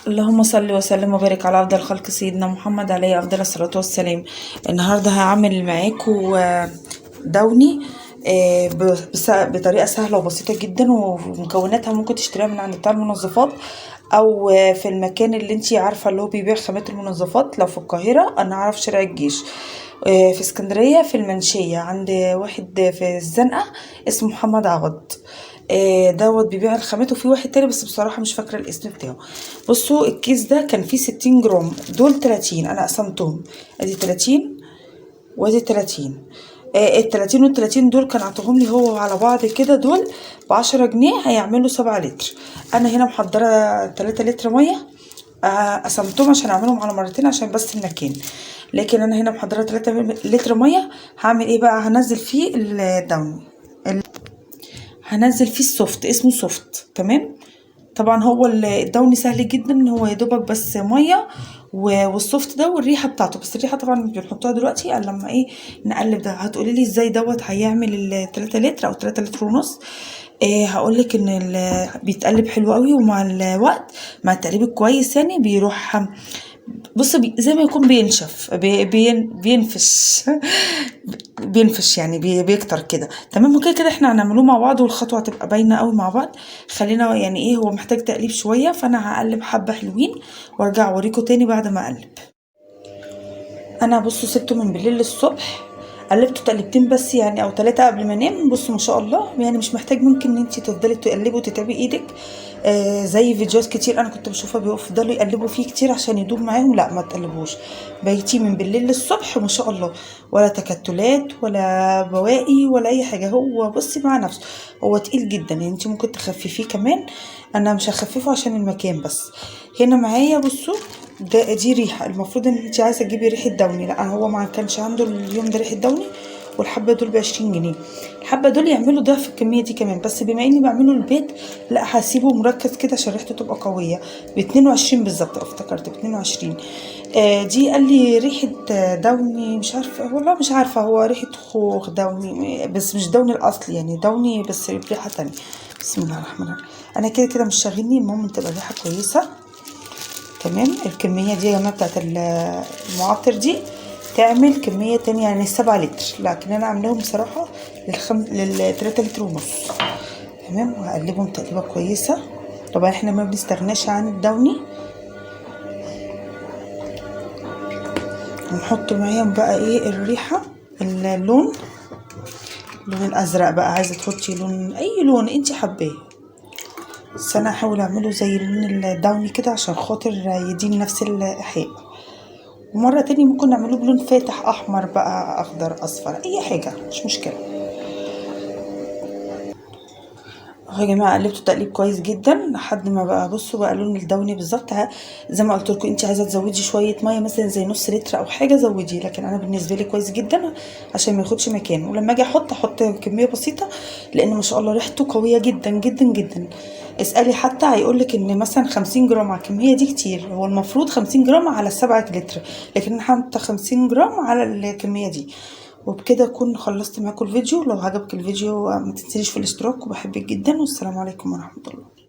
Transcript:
اللهم صل وسلم وبارك على افضل خلق سيدنا محمد عليه افضل الصلاه والسلام. النهارده هعمل معاكم دوني بطريقه سهله وبسيطه جدا، ومكوناتها ممكن تشتريها من عند بتاع المنظفات او في المكان اللي انتي عارفه اللي هو بيبيع خامات المنظفات. لو في القاهره انا اعرف شارع الجيش، في اسكندريه في المنشيه عند واحد في الزنقه اسمه محمد عوض. دوت بيبيع الخامات، وفي واحد تاني بس بصراحه مش فاكره الاسم بتاعه. بصوا الكيس ده كان فيه 60 جرام، دول 30 انا قسمتهم، ادي 30 وادي 30. ال30 وال30 دول كان عطوهم لي هو على بعض كده، دول ب10 جنيه هيعملوا 7 لتر. انا هنا محضره 3 لتر ميه، قسمتهم عشان اعملهم على مرتين عشان بس المكان. لكن انا هنا محضره 3 لتر ميه. هعمل ايه بقى؟ هنزل فيه الداون، هنزل فيه السوفت، اسمه سوفت. تمام. طبعا هو الدوني سهل جدا، هو يا دوبك بس ميه والسوفت ده والريحه بتاعته، بس الريحه طبعا مش بنحطها دلوقتي الا لما ايه نقلب. ده هتقولي لي ازاي دوت هيعمل 3 لتر او 3 لتر ونص. هقول لك ان بيتقلب حلو قوي، ومع الوقت مع التقليب الكويس يعني بيروح، بص زي ما يكون بينشف، بينفش بينفش يعني بيكتر كده. تمام. وكده كده احنا هنعملوه مع بعض، والخطوه هتبقى باينه قوي مع بعض. خلينا يعني ايه، هو محتاج تقليب شويه، فانا هقلب حبه حلوين وارجع اوريكم تاني بعد ما اقلب. انا بصوا سبته من بالليل للصبح، قلبته تقلبتين بس يعني او 3 قبل ما انام. بصوا ما شاء الله، يعني مش محتاج ممكن ان انت تفضلي تقلبي وتتعبي ايدك زي فيديوهات كتير انا كنت بشوفها بيفضلوا يقلبوا فيه كتير عشان يدوب معاهم. لا، ما تقلبوش، بيتي من بالليل للصبح ما شاء الله، ولا تكتلات ولا بواقي ولا اي حاجه. هو بصي مع نفسه، هو تقيل جدا يعني انت ممكن تخففيه كمان. انا مش هخففه عشان المكان بس. هنا معايا بصوا، دي ريحه، المفروض ان انت عايزه تجيبي ريحه دوني، لا هو ما كانش عنده اليوم ده ريحه دوني. والحبه دول ب20 جنيه. الحبه دول يعملوا ضعف الكميه دي كمان، بس بما اني بعمله البيت لا هسيبه مركز كده عشان ريحته تبقى قويه. ب22 بالظبط، افتكرت ب22. دي قال لي ريحه دوني، مش عارفه والله، مش عارفه هو ريحه خوخ دوني بس مش دوني الاصلي، يعني دوني بس بريحه تانية. بسم الله الرحمن الرحيم. انا كده كده مش شاغلني، المهم تبقى الريحه كويسه. تمام. الكمية دي يا جماعة بتاعت المعطر دي تعمل كمية تانية يعني 7 لتر، لكن انا عاملاهم بصراحة لل3 لتر ونص. تمام. وهقلبهم تقليبة كويسة. طبعا احنا ما بنستغناش عن الدوني. ونحط معاهم بقى ايه الريحة، اللون الازرق بقى. عايزة تحطي لون، اي لون انت حباه، بس انا هحاول اعمله زي اللون الدوني كده عشان خاطر يديني نفس الايحاء. ومرة تاني ممكن نعمله بلون فاتح، احمر بقى، اخضر، اصفر، اي حاجة مش مشكلة. اهو يا جماعه قلبته تقليب كويس جدا لحد ما بقى، بصوا بقى لون الدوني بالظبط. زي ما قلت لكم، انت عايزه تزودي شويه ميه مثلا زي نص لتر او حاجه زودي، لكن انا بالنسبه لي كويس جدا عشان ما ياخدش مكان. ولما اجي احط كميه بسيطه، لان ما شاء الله ريحته قويه جدا جدا جدا. اسالي حتى هيقول لك ان مثلا 50 جرام على الكميه دي كتير، هو المفروض 50 جرام على 7 لتر، لكن انا حاطه 50 جرام على الكميه دي. وبكده اكون خلصت معاكم الفيديو. لو عجبك الفيديو ما تنسيش في الاشتراك، وبحبك جدا، والسلام عليكم ورحمة الله.